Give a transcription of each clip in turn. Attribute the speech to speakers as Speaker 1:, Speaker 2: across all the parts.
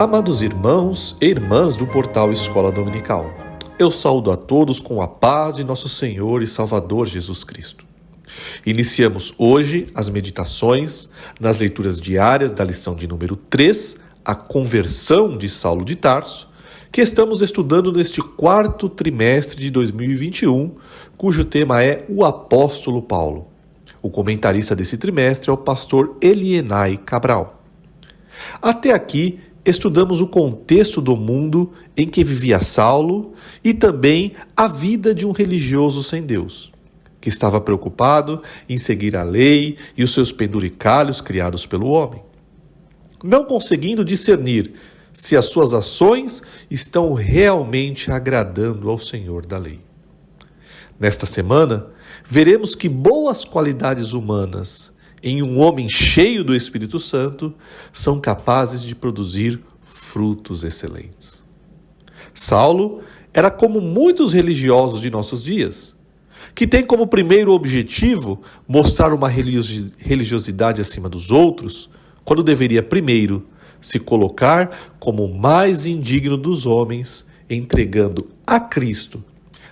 Speaker 1: Amados irmãos e irmãs do portal Escola Dominical, eu saúdo a todos com a paz de nosso Senhor e Salvador Jesus Cristo. Iniciamos hoje as meditações nas leituras diárias da lição de número 3, a conversão de Saulo de Tarso, que estamos estudando neste quarto trimestre de 2021, cujo tema é o Apóstolo Paulo. O comentarista desse trimestre é o pastor Elienay Cabral. Até aqui, estudamos o contexto do mundo em que vivia Saulo e também a vida de um religioso sem Deus, que estava preocupado em seguir a lei e os seus penduricalhos criados pelo homem, não conseguindo discernir se as suas ações estão realmente agradando ao Senhor da lei. Nesta semana, veremos que boas qualidades humanas em um homem cheio do Espírito Santo são capazes de produzir frutos excelentes. Saulo era como muitos religiosos de nossos dias, que tem como primeiro objetivo mostrar uma religiosidade acima dos outros, quando deveria primeiro se colocar como o mais indigno dos homens, entregando a Cristo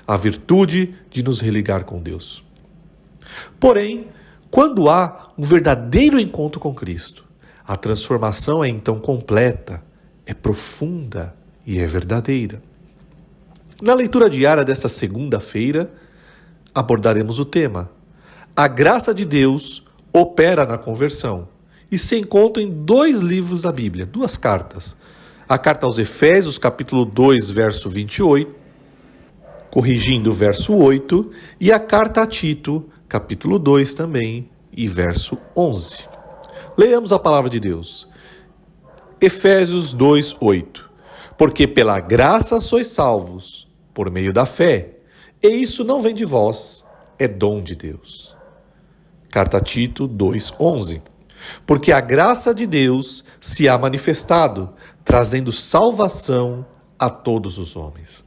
Speaker 1: a virtude de nos religar com Deus. Porém, quando há um verdadeiro encontro com Cristo, a transformação é então completa, é profunda e é verdadeira. Na leitura diária desta segunda-feira, abordaremos o tema: a graça de Deus opera na conversão, e se encontra em dois livros da Bíblia, duas cartas. A carta aos Efésios, capítulo 2, verso 28, corrigindo o verso 8, e a carta a Tito, capítulo 2 também, e verso 11. Leamos a palavra de Deus. Efésios 2, 8. Porque pela graça sois salvos, por meio da fé, e isso não vem de vós, é dom de Deus. Carta a Tito 2, 11. Porque a graça de Deus se há manifestado, trazendo salvação a todos os homens.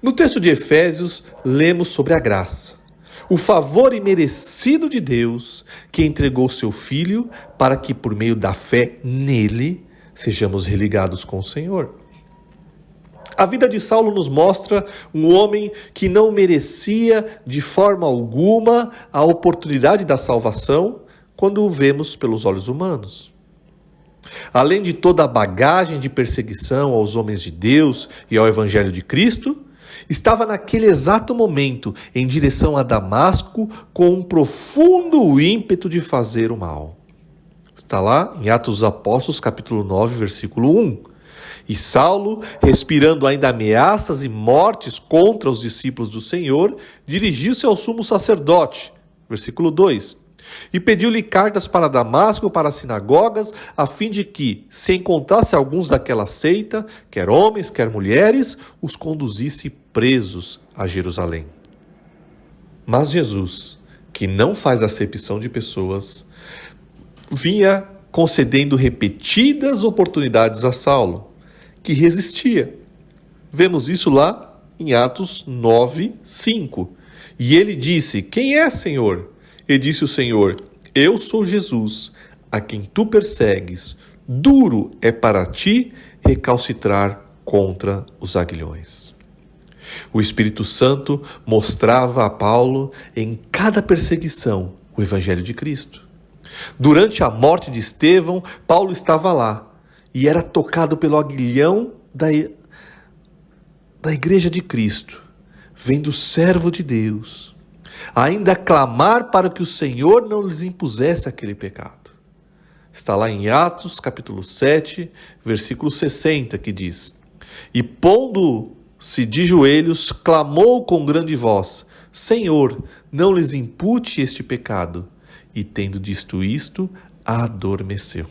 Speaker 1: No texto de Efésios, lemos sobre a graça, o favor imerecido de Deus, que entregou seu Filho para que, por meio da fé nele, sejamos religados com o Senhor. A vida de Saulo nos mostra um homem que não merecia de forma alguma a oportunidade da salvação quando o vemos pelos olhos humanos. Além de toda a bagagem de perseguição aos homens de Deus e ao Evangelho de Cristo, estava naquele exato momento em direção a Damasco com um profundo ímpeto de fazer o mal. Está lá em Atos dos Apóstolos, capítulo 9, versículo 1. E Saulo, respirando ainda ameaças e mortes contra os discípulos do Senhor, dirigiu-se ao sumo sacerdote, versículo 2, e pediu-lhe cartas para Damasco, para as sinagogas, a fim de que, se encontrasse alguns daquela seita, quer homens, quer mulheres, os conduzisse presos a Jerusalém. Mas Jesus, que não faz acepção de pessoas, vinha concedendo repetidas oportunidades a Saulo, que resistia. Vemos isso lá em Atos 9, 5. E ele disse: quem é, Senhor? E disse o Senhor: eu sou Jesus, a quem tu persegues. Duro é para ti recalcitrar contra os aguilhões. O Espírito Santo mostrava a Paulo em cada perseguição o Evangelho de Cristo. Durante a morte de Estevão, Paulo estava lá e era tocado pelo aguilhão da Igreja de Cristo, vendo o servo de Deus ainda clamar para que o Senhor não lhes impusesse aquele pecado. Está lá em Atos, capítulo 7, versículo 60, que diz: e pondo-se de joelhos, clamou com grande voz: Senhor, não lhes impute este pecado. E tendo dito isto, adormeceu.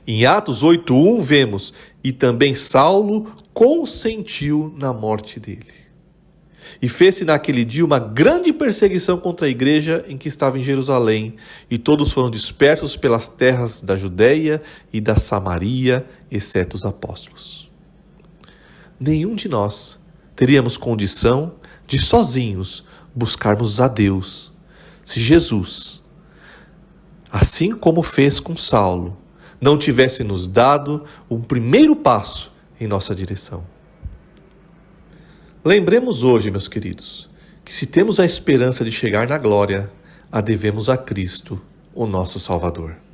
Speaker 1: Em Atos 8:1 vemos: e também Saulo consentiu na morte dele. E fez-se naquele dia uma grande perseguição contra a igreja em que estava em Jerusalém, e todos foram dispersos pelas terras da Judeia e da Samaria, exceto os apóstolos. Nenhum de nós teríamos condição de sozinhos buscarmos a Deus, se Jesus, assim como fez com Saulo, não tivesse nos dado um primeiro passo em nossa direção. Lembremos hoje, meus queridos, que se temos a esperança de chegar na glória, a devemos a Cristo, o nosso Salvador.